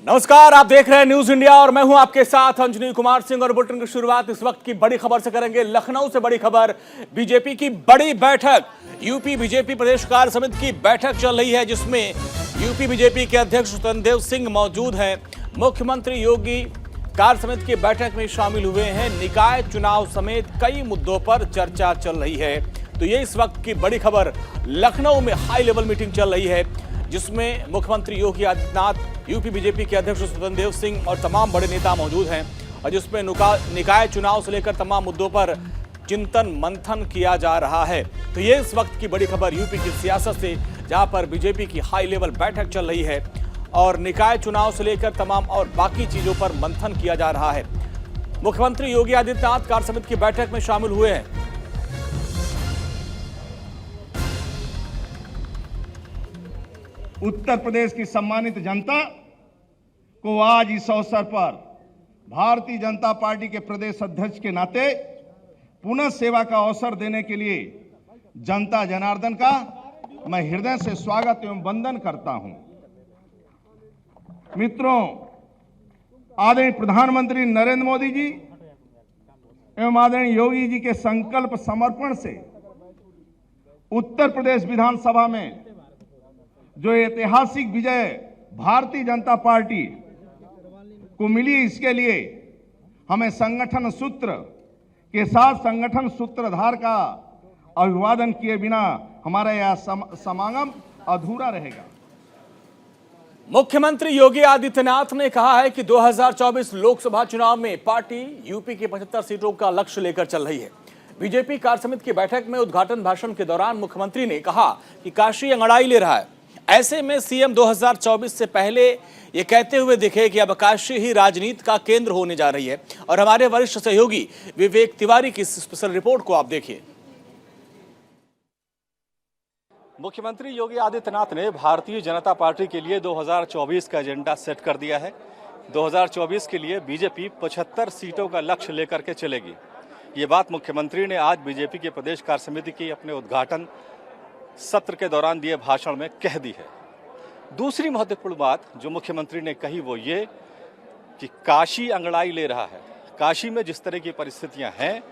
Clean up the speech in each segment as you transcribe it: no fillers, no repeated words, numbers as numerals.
नमस्कार, आप देख रहे हैं न्यूज इंडिया और मैं हूं आपके साथ अंजनी कुमार सिंह। और बुलेटिन की शुरुआत इस वक्त की बड़ी खबर से करेंगे। लखनऊ से बड़ी खबर, बीजेपी की बड़ी बैठक। यूपी बीजेपी प्रदेश कार्य समिति की बैठक चल रही है, जिसमें यूपी बीजेपी के अध्यक्ष स्वतंत्र सिंह मौजूद हैं। मुख्यमंत्री योगी कार्य समिति की बैठक में शामिल हुए हैं। निकाय चुनाव समेत कई मुद्दों पर चर्चा चल रही है। तो ये इस वक्त की बड़ी खबर। लखनऊ में हाई लेवल मीटिंग चल रही है, जिसमें मुख्यमंत्री योगी आदित्यनाथ, यूपी बीजेपी के अध्यक्ष स्वतंत्र सिंह और तमाम बड़े नेता मौजूद हैं, और जिसमें निकाय चुनाव से लेकर तमाम मुद्दों पर चिंतन मंथन किया जा रहा है। तो ये इस वक्त की बड़ी खबर यूपी की सियासत से, जहां पर बीजेपी की हाई लेवल बैठक चल रही है और निकाय चुनाव से लेकर तमाम और बाकी चीजों पर मंथन किया जा रहा है। मुख्यमंत्री योगी आदित्यनाथ कार्य समिति की बैठक में शामिल हुए हैं। उत्तर प्रदेश की सम्मानित जनता को आज इस अवसर पर भारतीय जनता पार्टी के प्रदेश अध्यक्ष के नाते पुनः सेवा का अवसर देने के लिए जनता जनार्दन का मैं हृदय से स्वागत एवं वंदन करता हूं। मित्रों, आदरणीय प्रधानमंत्री नरेंद्र मोदी जी एवं आदरणीय योगी जी के संकल्प समर्पण से उत्तर प्रदेश विधानसभा में जो ऐतिहासिक विजय भारतीय जनता पार्टी को मिली, इसके लिए हमें संगठन सूत्र के साथ संगठन सूत्रधार का अभिवादन किए बिना हमारा यह समागम अधूरा रहेगा। मुख्यमंत्री योगी आदित्यनाथ ने कहा है कि 2024 लोकसभा चुनाव में पार्टी यूपी की 75 सीटों का लक्ष्य लेकर चल रही है। बीजेपी कार्य समिति की बैठक में उद्घाटन भाषण के दौरान मुख्यमंत्री ने कहा कि काशी अंगड़ाई ले रहा है। ऐसे में सीएम 2024 से पहले ये कहते हुए दिखे कि अब काशी ही राजनीति का केंद्र होने जा रही है। और हमारे वरिष्ठ सहयोगी विवेक तिवारी की स्पेशल रिपोर्ट को आप देखिए। मुख्यमंत्री योगी आदित्यनाथ ने भारतीय जनता पार्टी के लिए 2024 का एजेंडा सेट कर दिया है। 2024 के लिए बीजेपी 75 सीटों का लक्ष्य लेकर के चलेगी। ये बात मुख्यमंत्री ने आज बीजेपी के प्रदेश कार्य समिति की अपने उद्घाटन सत्र के दौरान दिए भाषण में कह दी है। दूसरी महत्वपूर्ण बात जो मुख्यमंत्री ने कही वो ये कि काशी अंगड़ाई ले रहा है। काशी में जिस तरह की परिस्थितियां हैं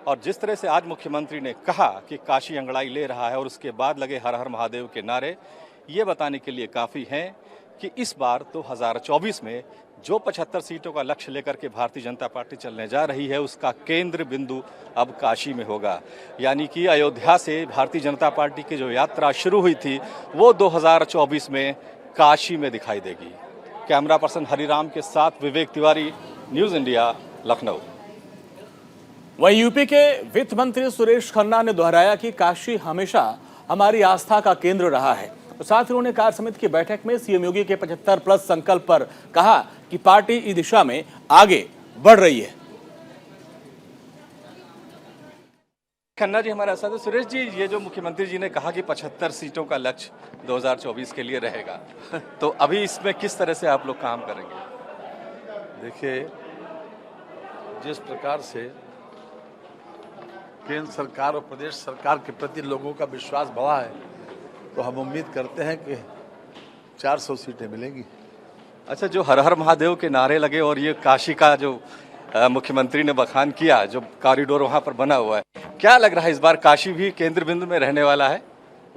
और जिस तरह से आज मुख्यमंत्री ने कहा कि काशी अंगड़ाई ले रहा है और उसके बाद लगे हर हर महादेव के नारे, ये बताने के लिए काफ़ी हैं कि इस बार 2024 में जो 75 सीटों का लक्ष्य लेकर के भारतीय जनता पार्टी चलने जा रही है, उसका केंद्र बिंदु अब काशी में होगा। यानी कि अयोध्या से भारतीय जनता पार्टी की जो यात्रा शुरू हुई थी वो 2024 में काशी में दिखाई देगी। कैमरा पर्सन हरिराम के साथ विवेक तिवारी, न्यूज इंडिया, लखनऊ। वहीं यूपी के वित्त मंत्री सुरेश खन्ना ने दोहराया कि काशी हमेशा हमारी आस्था का केंद्र रहा है। और साथ ही उन्होंने कार्य समिति की बैठक में सीएम योगी के 75 प्लस संकल्प पर कहा कि पार्टी इस दिशा में आगे बढ़ रही है। खन्ना जी हमारे साथ। सुरेश जी, ये जो मुख्यमंत्री जी ने कहा कि 75 सीटों का लक्ष्य 2024 के लिए रहेगा, तो अभी इसमें किस तरह से आप लोग काम करेंगे? देखिए, जिस प्रकार से केंद्र सरकार और प्रदेश सरकार के प्रति लोगों का विश्वास बढ़ा है, तो हम उम्मीद करते हैं कि 400 सीटें मिलेंगी। अच्छा, जो हर हर महादेव के नारे लगे और ये काशी का जो मुख्यमंत्री ने बखान किया, जो कॉरिडोर वहाँ पर बना हुआ है, क्या लग रहा है इस बार काशी भी केंद्र बिंदु में रहने वाला है?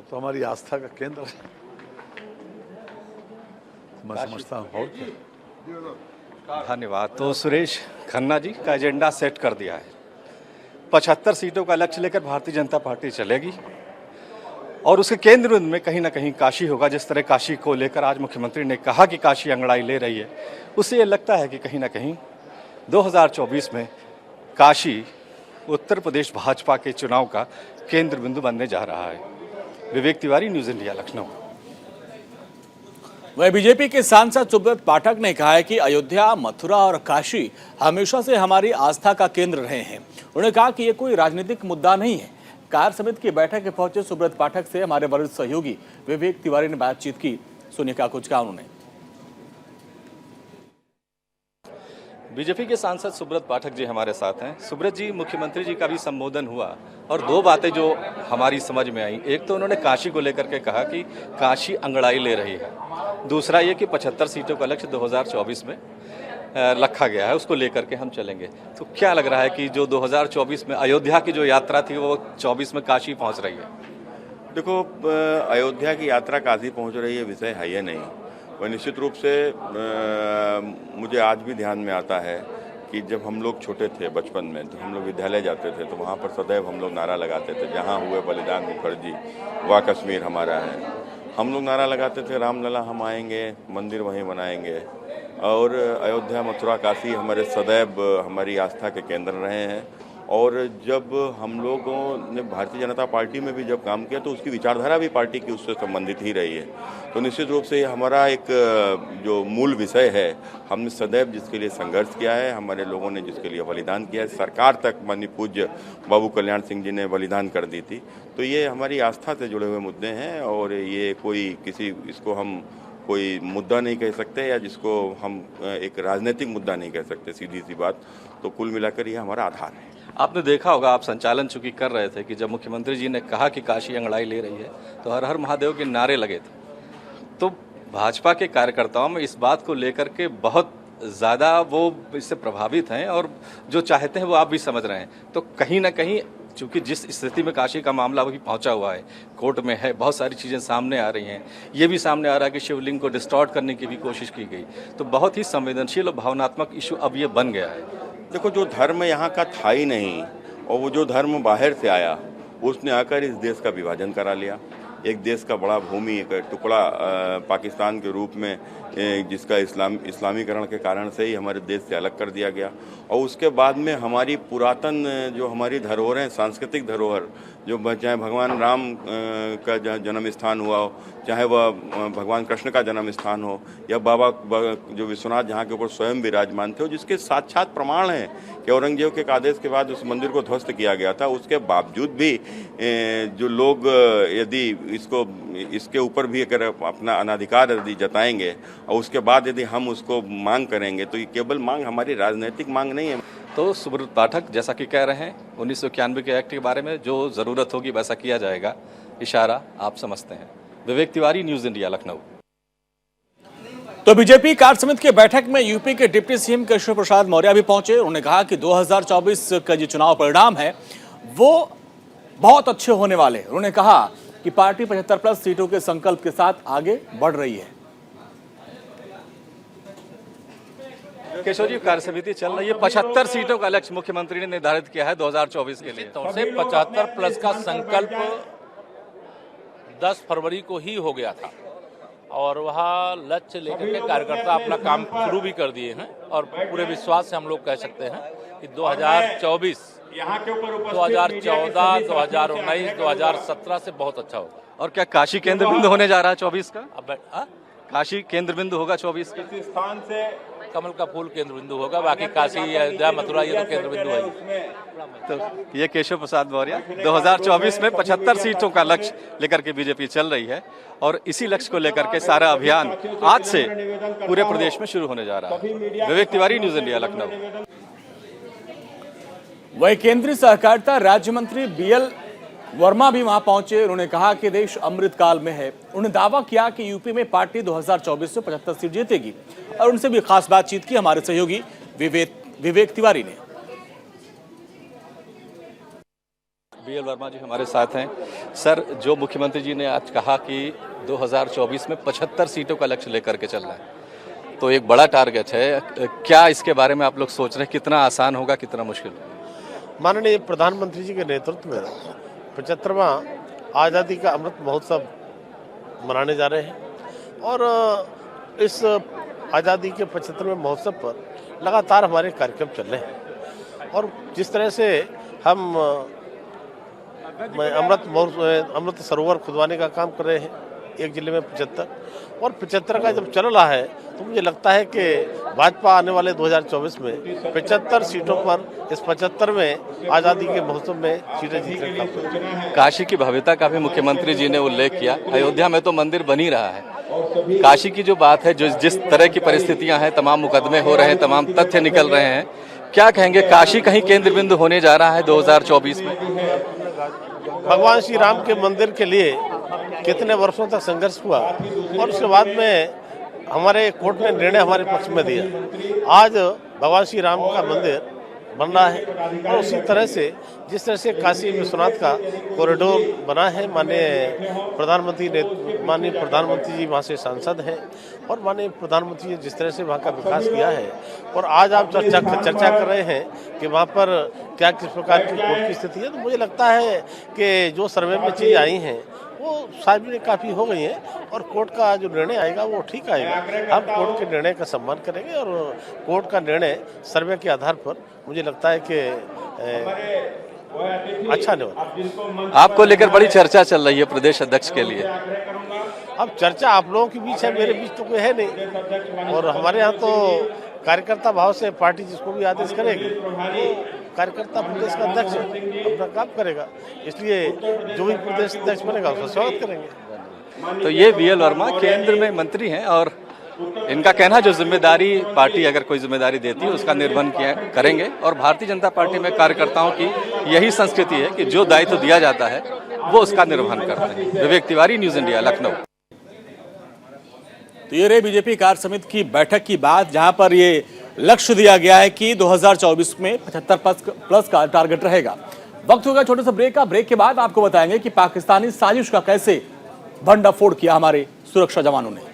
तो हमारी आस्था का केंद्र है, मैं समझता हूँ। और धन्यवाद। तो सुरेश खन्ना जी का एजेंडा सेट कर दिया है। 75 सीटों का लक्ष्य लेकर भारतीय जनता पार्टी चलेगी और उसके केंद्र बिंदु में कहीं ना कहीं काशी होगा। जिस तरह काशी को लेकर आज मुख्यमंत्री ने कहा कि काशी अंगड़ाई ले रही है, उससे ये लगता है कि कहीं ना कहीं 2024 में काशी उत्तर प्रदेश भाजपा के चुनाव का केंद्र बिंदु बनने जा रहा है। Vivek Tiwari, news India, Lucknow. वह बीजेपी के सांसद सुब्रत पाठक ने कहा है कि अयोध्या, मथुरा और काशी हमेशा से हमारी आस्था का केंद्र रहे हैं। उन्होंने कहा कि ये कोई राजनीतिक मुद्दा नहीं है। कार्य समिति की बैठक में पहुंचे सुब्रत पाठक से हमारे वरिष्ठ सहयोगी विवेक तिवारी ने बातचीत की। सुनिए क्या कुछ कहा उन्होंने। बीजेपी के सांसद सुब्रत पाठक जी हमारे साथ हैं। सुब्रत जी, मुख्यमंत्री जी का भी संबोधन हुआ और दो बातें जो हमारी समझ में आई, एक तो उन्होंने काशी को लेकर के कहा कि काशी अंगड़ाई ले रही है, दूसरा ये कि 75 सीटों का लक्ष्य 2024 में रखा गया है, उसको लेकर के हम चलेंगे। तो क्या लग रहा है कि जो 2024 में अयोध्या की जो यात्रा थी वो 24 में काशी पहुंच रही है? देखो, अयोध्या की यात्रा काशी पहुंच रही है विषय है ये नहीं, और निश्चित रूप से मुझे आज भी ध्यान में आता है कि जब हम लोग छोटे थे बचपन में, तो हम लोग विद्यालय जाते थे तो वहाँ पर सदैव हम लोग नारा लगाते थे, जहाँ हुए बलिदान मुखर्जी वह कश्मीर हमारा है। हम लोग नारा लगाते थे, रामलला हम आएंगे, मंदिर वहीं बनाएंगे। और अयोध्या, मथुरा, काशी हमारे सदैव हमारी आस्था के केंद्र रहे हैं। और जब हम लोगों ने भारतीय जनता पार्टी में भी जब काम किया तो उसकी विचारधारा भी पार्टी की उससे संबंधित ही रही है। तो निश्चित रूप से हमारा एक जो मूल विषय है, हमने सदैव जिसके लिए संघर्ष किया है, हमारे लोगों ने जिसके लिए बलिदान किया है, सरकार तक माननीय पूज्य बाबू कल्याण सिंह जी ने बलिदान कर दी थी। तो ये हमारी आस्था से जुड़े हुए मुद्दे हैं और ये इसको हम कोई मुद्दा नहीं कह सकते या जिसको हम एक राजनीतिक मुद्दा नहीं कह सकते, सीधी सी बात। तो कुल मिलाकर ये हमारा आधार है। आपने देखा होगा, आप संचालन चूंकि कर रहे थे, कि जब मुख्यमंत्री जी ने कहा कि काशी अंगड़ाई ले रही है तो हर हर महादेव के नारे लगे थे। तो भाजपा के कार्यकर्ताओं में इस बात को लेकर के बहुत ज़्यादा वो इससे प्रभावित हैं और जो चाहते हैं वो आप भी समझ रहे हैं। तो कहीं ना कहीं चूंकि जिस स्थिति में काशी का मामला अभी पहुंचा हुआ है, कोर्ट में है, बहुत सारी चीज़ें सामने आ रही हैं, ये भी सामने आ रहा है कि शिवलिंग को डिस्टॉर्ट करने की भी कोशिश की गई। तो बहुत ही संवेदनशील और भावनात्मक इशू अब ये बन गया है। देखो, जो धर्म यहाँ का था ही नहीं और वो जो धर्म बाहर से आया, उसने आकर इस देश का विभाजन करा लिया। एक देश का बड़ा भूमि, एक टुकड़ा पाकिस्तान के रूप में, जिसका इस्लामीकरण के कारण से ही हमारे देश से अलग कर दिया गया। और उसके बाद में हमारी पुरातन जो हमारी धरोहरें, सांस्कृतिक धरोहर, जो चाहे भगवान राम का जन्म स्थान हुआ हो, चाहे वह भगवान कृष्ण का जन्म स्थान हो, या बाबा जो विश्वनाथ जहाँ के ऊपर स्वयं विराजमान थे, जिसके साक्षात प्रमाण हैं कि औरंगजेब के आदेश के बाद उस मंदिर को ध्वस्त किया गया था। उसके बावजूद भी जो लोग यदि इसके ऊपर भी अगर अपना अनाधिकार यदि जताएंगे और उसके बाद यदि हम उसको मांग करेंगे, तो ये केवल मांग हमारी राजनीतिक मांग नहीं है। तो सुब्रत पाठक जैसा कि कह रहे हैं, 1991 के एक्ट के बारे में जो ज़रूरत होगी वैसा किया जाएगा, इशारा आप समझते हैं। Vivek Tiwari, news India, Lucknow. तो बीजेपी कार्य समिति की बैठक में यूपी के डिप्टी सीएम केशव प्रसाद मौर्य भी पहुंचे। उन्होंने कहा कि 2024 का जो चुनाव परिणाम है वो बहुत अच्छे होने वाले। उन्होंने कहा कि पार्टी 75+ सीटों के संकल्प के साथ आगे बढ़ रही है। केशव जी, कार्य समिति चल रही है, 75 सीटों का लक्ष्य मुख्यमंत्री ने निर्धारित किया है 2024 के लिए। तौर से 75+ का संकल्प 10 फरवरी को ही हो गया था और वह लक्ष्य लेकर के कार्यकर्ता अपना काम शुरू भी कर दिए हैं और पूरे विश्वास से हम लोग कह सकते हैं कि 2024, 2014, 2019, 2017 से बहुत अच्छा होगा। और क्या काशी केंद्र बिंदु होने जा रहा है 24 का? अब काशी केंद्र बिंदु होगा 24 का? इस स्थान से कमल का फूल केंद्र बिंदु होगा, बाकी काशी, अयोध्या, मथुरा ये तो केंद्र बिंदु है। तो ये केशव प्रसाद मौर्य 2024 में 75 सीटों का लक्ष्य लेकर के बीजेपी चल रही है और इसी लक्ष्य को लेकर के सारा अभियान आज से पूरे प्रदेश में शुरू होने जा रहा है। Vivek Tiwari, news India, Lucknow. वही केंद्रीय सहकारिता राज्य मंत्री बीएल वर्मा भी वहां पहुंचे। उन्होंने कहा कि देश अमृतकाल में है। उन्होंने दावा किया कि यूपी में पार्टी 2024 में 75 सीट जीतेगी और उनसे भी खास बातचीत की हमारे सहयोगी विवेक तिवारी ने। बीएल वर्मा जी हमारे साथ हैं। सर, जो मुख्यमंत्री जी ने आज कहा कि 2024 में 75 सीटों का लक्ष्य लेकर के चलना है, तो एक बड़ा टारगेट है। क्या इसके बारे में आप लोग सोच रहे हैं, कितना आसान होगा, कितना मुश्किल? माननीय प्रधानमंत्री जी के नेतृत्व में 75वां आज़ादी का अमृत महोत्सव मनाने जा रहे हैं और इस आज़ादी के 75वें महोत्सव पर लगातार हमारे कार्यक्रम चल रहे हैं और जिस तरह से हम अमृत सरोवर खुदवाने का काम कर रहे हैं, एक जिले में 75 और 75 का जब चल रहा है, तो मुझे लगता है कि भाजपा आने वाले 2024 में 75 सीटों पर इस 75वें आज़ादी के महोत्सव में सीटें जीतने का। काशी की भव्यता का भी मुख्यमंत्री जी ने उल्लेख किया। अयोध्या में तो मंदिर बन ही रहा है, काशी की जो बात है, जो जिस तरह की परिस्थितियां हैं, तमाम मुकदमे हो रहे हैं, तमाम तथ्य निकल रहे हैं, क्या कहेंगे? काशी कहीं केंद्र बिंदु होने जा रहा है 2024 में? भगवान श्री राम के मंदिर के लिए कितने वर्षों तक संघर्ष हुआ और उसके बाद में हमारे कोर्ट ने निर्णय हमारे पक्ष में दिया। आज भगवान श्री राम का मंदिर बन रहा है और उसी तरह से जिस तरह से काशी विश्वनाथ का कॉरिडोर बना है, माननीय प्रधानमंत्री जी वहाँ से सांसद हैं और माननीय प्रधानमंत्री जी जिस तरह से वहाँ का विकास किया है और आज आप चर्चा कर रहे हैं कि वहाँ पर क्या किस प्रकार की कोर्ट की स्थिति है, तो मुझे लगता है कि जो सर्वे में चीज़ आई हैं वो सार्वजनिक काफ़ी हो गई है और कोर्ट का जो निर्णय आएगा वो ठीक आएगा। हम कोर्ट के निर्णय का सम्मान करेंगे और कोर्ट का निर्णय सर्वे के आधार पर मुझे लगता है कि अच्छा नहीं होगा। आपको लेकर बड़ी चर्चा चल रही है प्रदेश अध्यक्ष के लिए। अब चर्चा आप लोगों के बीच है, मेरे बीच तो कोई है नहीं और हमारे यहाँ तो कार्यकर्ता भाव से पार्टी जिसको भी आदेश करेगी कार्यकर्ता प्रदेश का अध्यक्ष अपना काम करेगा, इसलिए जो भी प्रदेश अध्यक्ष बनेगा उसका स्वागत करेंगे। तो ये वीएल वर्मा केंद्र में मंत्री हैं और इनका कहना जो जिम्मेदारी पार्टी अगर कोई जिम्मेदारी देती है उसका निर्वहन करेंगे और भारतीय जनता पार्टी में कार्यकर्ताओं की यही संस्कृति है कि जो दायित्व दिया जाता है वो उसका निर्वहन करते हैं। Vivek Tiwari, news India, Lucknow. तो ये रही बीजेपी कार्य समिति की बैठक की बात, जहां पर ये लक्ष्य दिया गया है कि 2024 में 75+ का टारगेट रहेगा। वक्त होगा छोटे से ब्रेक का। ब्रेक के बाद आपको बताएंगे कि पाकिस्तानी साजिश का कैसे भंडाफोड़ किया हमारे सुरक्षा जवानों ने।